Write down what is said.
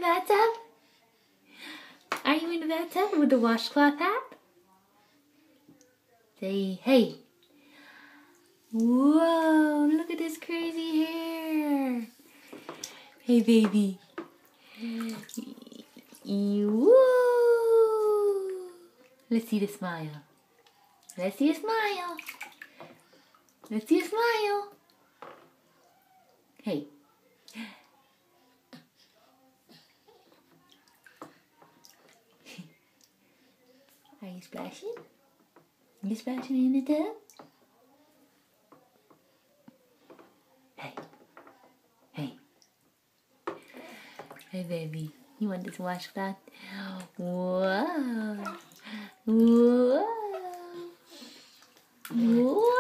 bathtub? Are you in the bathtub with the washcloth hat? Say, hey. Whoa, look at this crazy hair. Hey, baby. Woo. Let's see the smile. Let's see a smile. Let's see a smile. Hey. Are you splashing? You splashing in the tub? Hey. Hey. Hey, baby. You want this washcloth? Whoa. Whoa. Whoa.